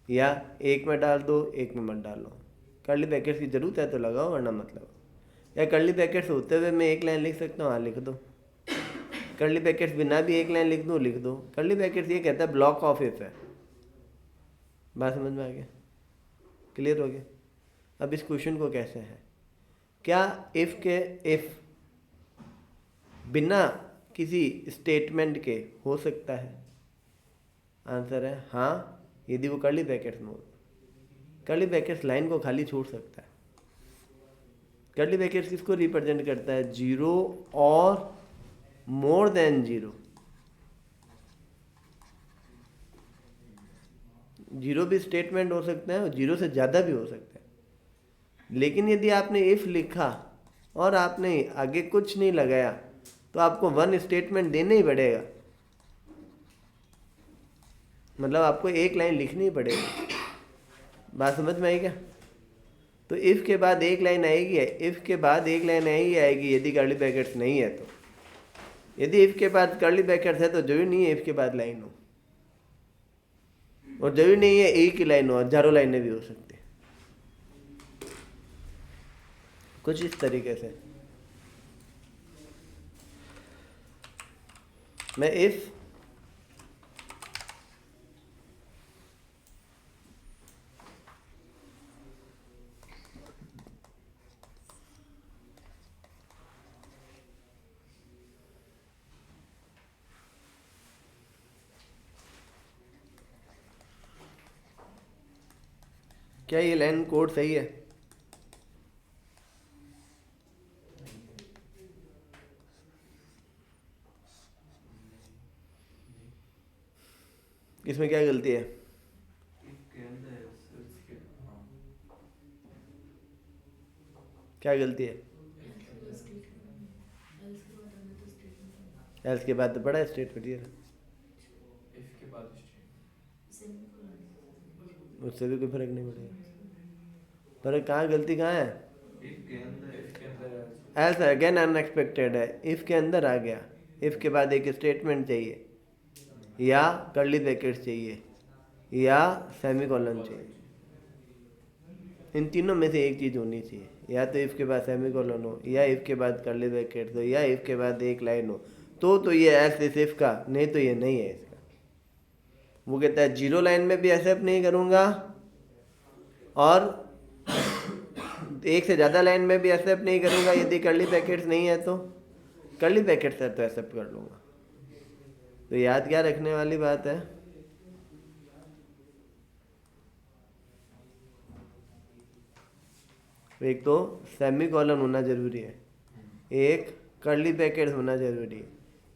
या एक में डाल दो एक में मत डालो। कर्ली ब्रैकेट्स की जरूरत है तो लगाओ, वरना मत लगाओ। या कर्ली ब्रैकेट्स होते हुए मैं एक लाइन लिख सकता हूँ, हाँ लिख दो। कर्ली ब्रैकेट्स बिना भी एक लाइन लिख दो, लिख दो। कर्ली ब्रैकेट्स ये कहता है ब्लॉक ऑफ इफ है। बात समझ में आ गया? क्लियर हो गया? अब इस क्वेश्चन को कैसे है, क्या इफ के इफ बिना किसी स्टेटमेंट के हो सकता है? आंसर है हाँ, यदि वो कर्ली ब्रैकेट्स में हो। कर्ली ब्रैकेट्स लाइन को खाली छोड़ सकता है। कर्ली ब्रैकेट्स किसको रिप्रेजेंट करता है? 0 और मोर देन 0। 0 भी स्टेटमेंट हो सकता है और 0 से ज़्यादा भी हो सकता है। लेकिन यदि आपने इफ लिखा और आपने आगे कुछ नहीं लगाया तो आपको 1 स्टेटमेंट देना ही पड़ेगा। मतलब आपको एक लाइन लिखनी पड़ेगी। बात समझ में आई क्या? तो इफ़ के बाद एक लाइन आएगी, इफ़ के बाद एक लाइन आएगी यदि कर्ली ब्रैकेट्स नहीं है तो। यदि इफ़ के बाद कर्ली ब्रैकेट्स है तो जरूरी नहीं है इफ़ के बाद लाइन हो, और जरूरी नहीं है एक ही लाइन हो, हजारों लाइनें भी हो सकती है। कुछ इस तरीके से मैं इफ़ क्या ये लाइन कोड सही है? इसमें क्या गलती है? if के अंदर else के हाँ क्या गलती है? एल्स के बाद तो बड़ा स्टेटमेंट ये इफ के बाद स्टेटमेंट। उससे भी कोई फर्क नहीं पड़ेगा। फर्क कहाँ, गलती कहाँ है? if के अंदर इफ के अंदर एल्स अगेन अनएक्सपेक्टेड है, इफ़ के अंदर आ गया, इफ़ के बाद एक स्टेटमेंट चाहिए, या कर्ली ब्रैकेट्स चाहिए, या सेमीकोलन चाहिए। इन तीनों में से एक चीज़ होनी चाहिए, या तो इफ़ के बाद सेमीकोलन हो, या इफ़ के बाद कर्ली ब्रैकेट्स हो, या इफ़ के बाद एक लाइन हो। तो ये एल्स इस इफ का, नहीं तो ये नहीं है इसका। वो कहता है जीरो लाइन में भी एक्सेप्ट नहीं करूँगा, और एक से ज़्यादा लाइन में भी एक्सेप्ट नहीं करूँगा यदि कर्ली ब्रैकेट्स नहीं है तो। कर्ली ब्रैकेट्स है तो एक्सेप्ट कर लूँगा। तो याद क्या रखने वाली बात है, एक तो सेमीकोलन होना जरूरी है, एक कर्ली ब्रैकेट्स होना जरूरी है,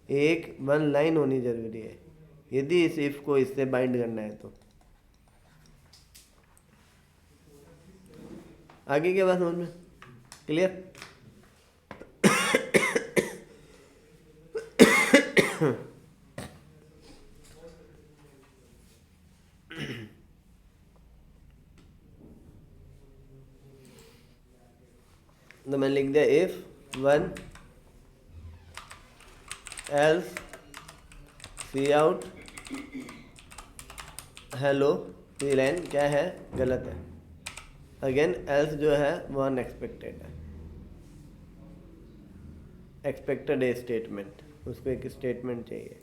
एक वन लाइन होनी जरूरी है यदि इस इफ को इससे बाइंड करना है तो। आगे क्या बात समझ में क्लियर? तो मैंने लिख दिया if one else cout hello. ये लाइन क्या है, गलत है। अगेन एल्स जो है वो अनएक्सपेक्टेड है, एक्सपेक्टेड है स्टेटमेंट, उसको एक स्टेटमेंट चाहिए।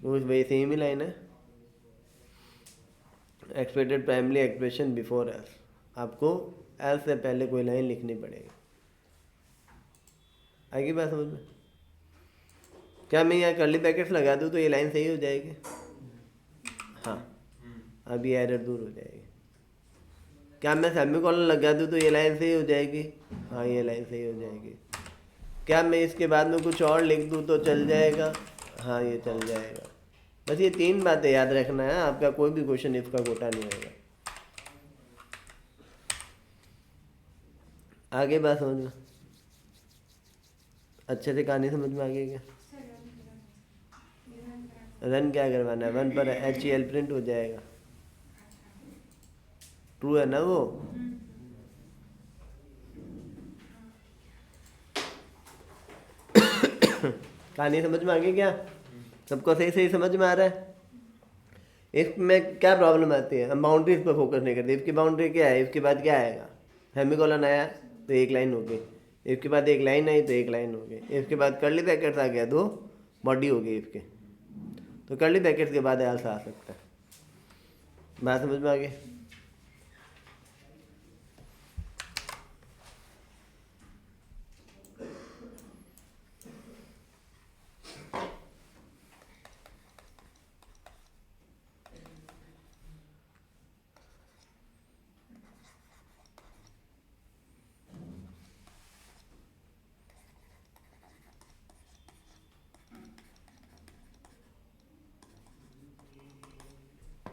वो वही सेम ही लाइन है, expected primary expression before else. आपको एल्स से पहले कोई लाइन लिखनी पड़ेगी। आगे बात समझ में? क्या मैं यहाँ कर्ली ब्रैकेट्स लगा दूँ तो ये लाइन सही हो जाएगी? हाँ, अब ये एरर दूर हो जाएगी। क्या मैं सेमीकोलन लगा दूँ तो ये लाइन सही हो जाएगी? हाँ, ये लाइन सही हो जाएगी। क्या मैं इसके बाद में कुछ और लिख दूँ तो चल जाएगा? हाँ, ये चल जाएगा। बस ये तीन बातें याद रखना है, आपका कोई भी क्वेश्चन इफ का गोटा नहीं होगा। आगे बात समझ में अच्छे से कहानी समझ में आ गई क्या? रन क्या करवाना है, वन पर HEL प्रिंट हो जाएगा। ट्रू है ना वो? कहानी समझ में आ गई क्या? सबको सही सही समझ में आ रहा है? इफ में क्या प्रॉब्लम आती है, हम बाउंड्रीज पर फोकस नहीं करते। इफ की बाउंड्री क्या है, इफ के बाद क्या आएगा, सेमीकोलन आया तो एक लाइन हो गई, इफ के बाद एक लाइन आई तो एक लाइन हो गई, इफ के बाद कर्ली ब्रैकेट्स आ गया तो बॉडी हो गई इफ के। तो कर्ली ब्रैकेट्स के बाद एल्स आ सकता है। बात समझ में आ गई?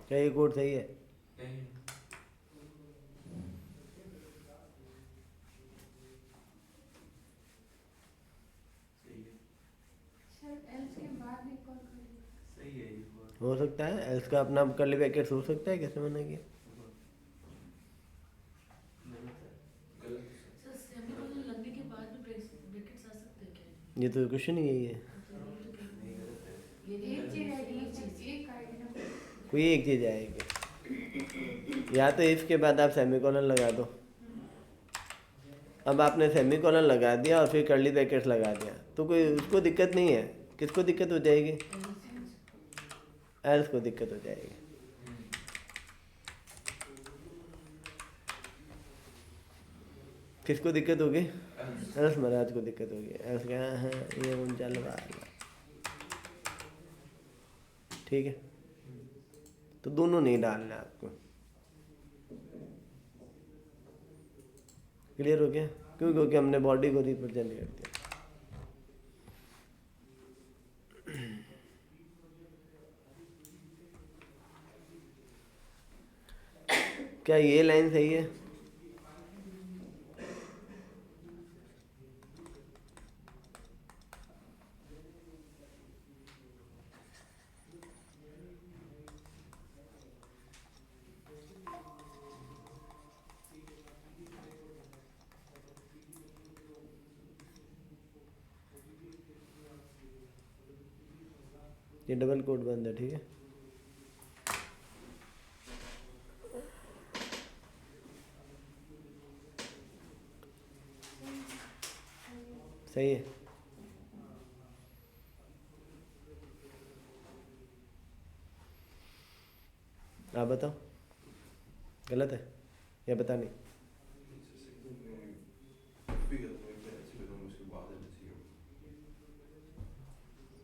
क्या ये कोड सही है? नहीं सही है सर एल्स के बाद एक और करिए। सही है ये बात। हो सकता है, एल्स का अपना कर्ली ब्रैकेट्स हो सकता है, कैसे मना किया? गलत है सर सेमीकोलन लगने के बाद भी ब्रैकेट्स आ सकते हैं क्या? ये तो क्वेश्चन ही यही है। नहीं गलत है। ये एक चीज एक आएगी ना, चीज एक आएगी ना। कोई एक चीज़ आएगी, या तो इफ के बाद आप सेमीकोलन लगा दो। अब आपने सेमीकोलन लगा दिया और फिर कर्ली ब्रैकेट्स लगा दिया तो कोई उसको दिक्कत नहीं है। किसको दिक्कत हो जाएगी? एल्स को दिक्कत हो जाएगी। किसको दिक्कत होगी? एल्स महाराज को दिक्कत होगी। एल्स क्या है ये उनचाल वाला, ठीक है। तो दोनों नहीं डालना आपको। क्लियर हो गया? क्यों? क्योंकि हमने बॉडी को रिप्रेजेंट कर दिया। क्या ये लाइन सही है? ये डबल कोट बंद है, ठीक है। सही है। आप बताओ, गलत है या बता नहीं?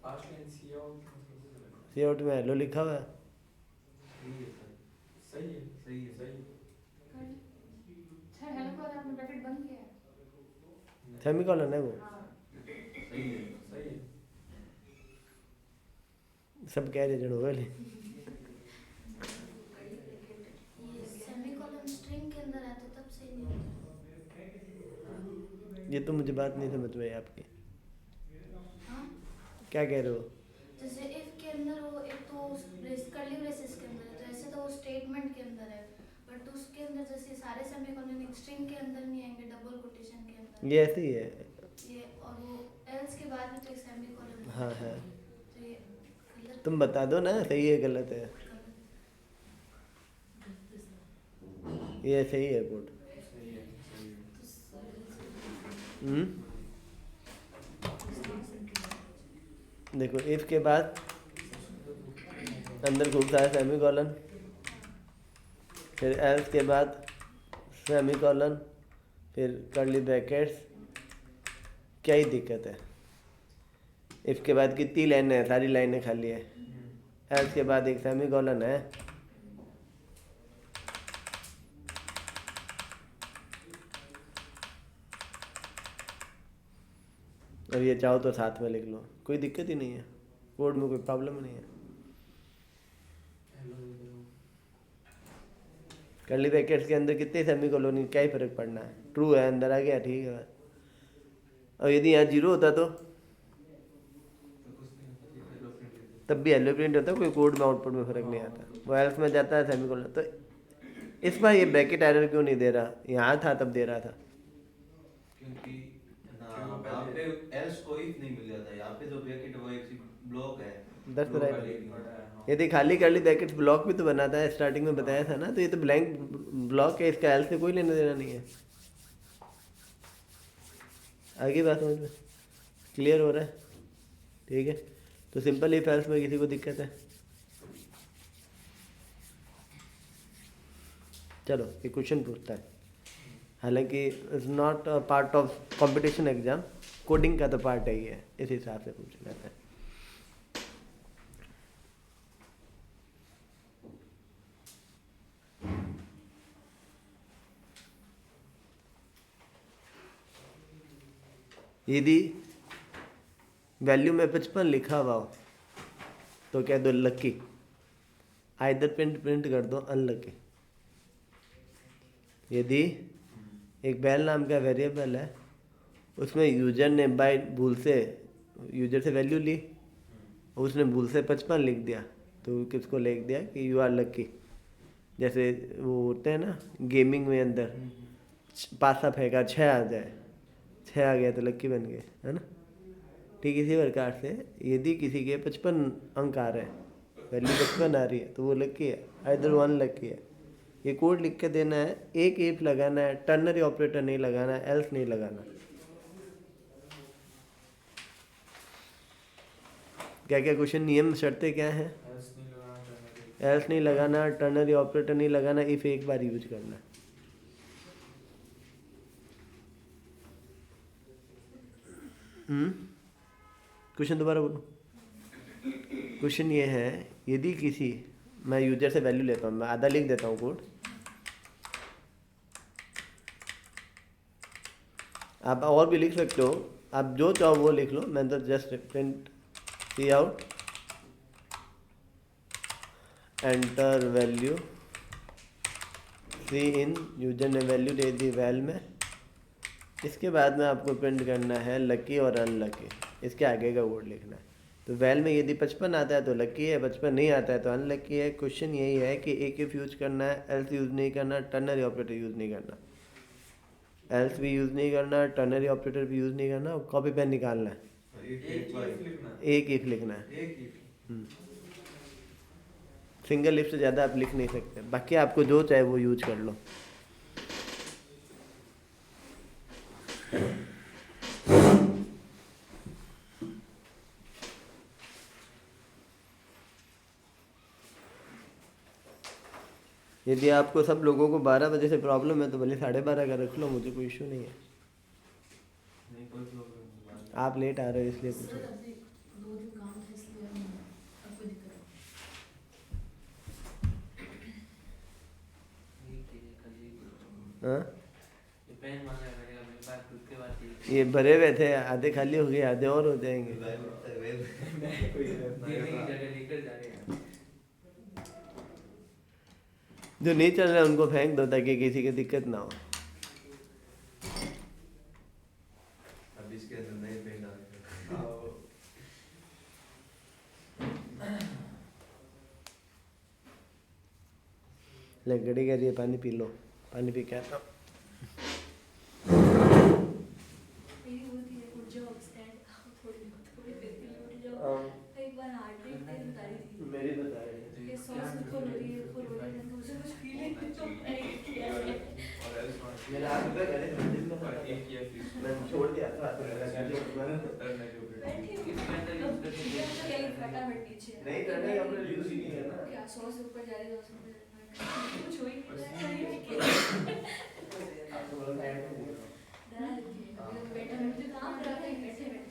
पांच लाइन सी आउट मतलब सी आउट में हेलो लिखा हुआ है। सही है सर। सही है सही है। सही सर हेलो को आपने ब्रैकेट बंद किया है। सेमीकोलन है वो। सही है। सही है सब कह रहे जड़ होगा ये सेमीकोलन स्ट्रिंग के अंदर है तो तब सही नहीं होता। ये तो मुझे बात नहीं समझ में आई आपकी। हाँ, क्या कह रहे हो? जैसे इफ के अंदर वो एक तो कर्ली ब्रेसेस के अंदर है तो ऐसे तो वो स्टेटमेंट के अंदर है, बट उसके अंदर जैसे सारे सेमीकोलन एक स्ट्रिंग के अंदर नहीं आएंगे, डबल कोटेशन के अंदर ये ऐसे ही है। ये, और वो एल्स के बाद भी तो एक सेमीकोलन हाँ है। तो ये गलत तुम बता दो ना, सही है गलत है? ये सही है कोड। सही है सही है देखो इफ के बाद अंदर खूब सारा सेमीकोलन, फिर एल्स के बाद सेमीकोलन, फिर कर्ली ब्रैकेट्स। क्या ही दिक्कत है? इफ के बाद कितनी लाइनें हैं? सारी लाइनें खाली है। एल्स के बाद एक सेमीकोलन है। और ये चाहो तो साथ में लिख लो, कोई दिक्कत ही नहीं है। कोड में कोई प्रॉब्लम नहीं है। कर्ली ब्रैकेट्स के अंदर कितने सेमीकोलन, क्या ही फर्क पड़ना है? ट्रू है, अंदर आ गया, ठीक है। और यदि यहाँ जीरो होता तो तो कुछ नहीं होता, ये हेलो प्रिंट लेते तब भी हेलो प्रिंट होता, कोई कोड में आउटपुट में फर्क नहीं आता। वो एल्स में जाता है सेमीकोलन। तो इस बार ये ब्रैकेट एरर क्यों नहीं दे रहा? यहाँ था तब दे रहा था। क्योंकि यहाँ पे एल्स कोई नहीं मिल जाता। यहाँ पे जो ब्रैकेट वो एक ब्लॉक है। That's block right. वाली एक नहीं है। यदि खाली कर्ली ब्रैकेट्स ब्लॉक भी तो बनाता है, स्टार्टिंग में बताया था ना। तो ये तो ब्लैंक ब्लॉक है, इसका एल्स से कोई लेना देना नहीं है। आगे बात समझ में क्लियर हो रहा है? ठीक है। तो सिंपल इफ एल्स में किसी को दिक्कत है? चलो एक क्वेश्चन पूछता है, हालांकि is not part of competition exam, coding का तो पार्ट है ही है, इस हिसाब से पूछ लेते हैं। यदि वैल्यू में 55 लिखा हुआ हो तो कह दो लकी, आइदर प्रिंट कर दो अनलकी। यदि एक बैल नाम का वेरिएबल है, उसमें यूजर ने बाय भूल से यूजर से वैल्यू ली और उसने भूल से 55 लिख दिया, तो किसको लिख दिया कि यू आर लकी। जैसे वो होते हैं ना गेमिंग में अंदर, पासा फेंका 6 आ जाए, 6 आ गया तो लक्की बन गए, है ना। ठीक इसी प्रकार से यदि किसी के 55 अंक आ रहे हैं, वैल्यू 55 आ रही है, तो वो लक्की है, आइदर 1 लक्की है। ये कोड लिख के देना है, एक इफ लगाना है, टर्नरी ऑपरेटर नहीं लगाना है, एल्स नहीं लगाना। क्या क्या क्वेश्चन नियम शर्तें क्या हैं? एल्स नहीं लगाना, टर्नरी ऑपरेटर नहीं लगाना, इफ एक बार यूज करना। क्वेश्चन दोबारा बोलो। क्वेश्चन ये है, यदि किसी, मैं यूजर से वैल्यू लेता हूँ, मैं आधा लिख देता हूँ कोड, आप और भी लिख सकते हो, आप जो चाहो वो लिख लो। मैं तो जस्ट प्रिंट सी आउट एंटर वैल्यू सी इन, यूजर ने वैल्यू दे दी वैल में। इसके बाद में आपको प्रिंट करना है लकी और अनलकी, इसके आगे का कोड लिखना है। तो वैल में यदि 55 आता है तो लकी है, 55 नहीं आता है तो अनलकी है। क्वेश्चन यही है कि एक इफ यूज करना है, एल्स यूज नहीं करना, टर्नरी ऑपरेटर यूज नहीं करना, एल्स भी यूज नहीं करना, टर्नरी ऑपरेटर भी यूज नहीं करना, कॉपी पेन निकालना है, एक इफ लिखना है। सिंगल इफ से ज़्यादा आप लिख नहीं सकते, बाकी आपको जो चाहे वो यूज कर लो। यदि आपको सब लोगों को 12 बजे से प्रॉब्लम है तो भले 12:30 का रख लो, मुझे कोई इशू नहीं है। नहीं कोई प्रॉब्लम नहीं। आप लेट आ रहे हो इसलिए कुछ सर अभी 2 दिन काम था इसलिए अब कोई दिक्कत नहीं। हाँ, ये पेन मांगा है मेरे पास खुद के बाद ये भरे हुए थे, आधे खाली हो गए, आधे और हो जाएंगे। जगह लेकर जा रहे हैं। जो नहीं चल रहा है उनको फेंक दो ताकि किसी की दिक्कत ना हो। अब इसके अंदर नए पेन डालेंगे। ले घड़ी कर रही है, पानी पी लो, पानी पी के आता हूँ। मेरी होती है उठ जाओ स्टैंड थोड़ी देर के लिए उठ जाओ। एक बार हार्ट रेट तेज बता रही थी, मेरी बता रहे थे ये 100 से ऊपर हो रही है, ऊपर हो रही है, तो मुझे कुछ फील नहीं तो मैंने किया है। मेरा हाथ में करे तो दिन में मैं छोड़ दिया था, बैठी हूँ तो यही फटाफट नीचे नहीं करना ही अपने यूज ही नहीं है ना। क्या 100 से ऊपर जा रही है, 200 में कुछ हो ही नहीं रहा है। आपको बोला था ऐड नहीं करो। डरा देती है अभी बैठा मैं मुझे काम करा था बैठे बैठे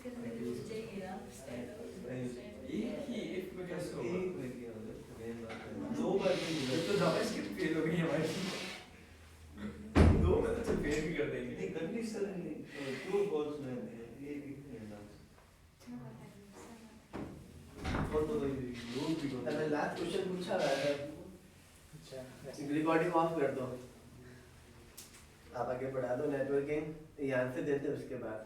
फिर मेरे घुस जाएगी ना स्टैंड एक ही एक में कैसे होगा? एक में किया होगा, मेन बात है। 2 बार भी ये नहीं तो जावास्क्रिप्ट फेल हो गई हमारी। 2 में तो फेल भी कर देंगे। नहीं कंडीशन नहीं, ट्रू फॉल्स में ये भी नहीं ना। और तो भाई लोग भी था। मैं लास्ट क्वेश्चन पूछा रहा था। अच्छा, रिकॉर्डिंग ऑफ कर दो, आप आगे बढ़ा दो। नेटवर्किंग यहाँ से देते उसके बाद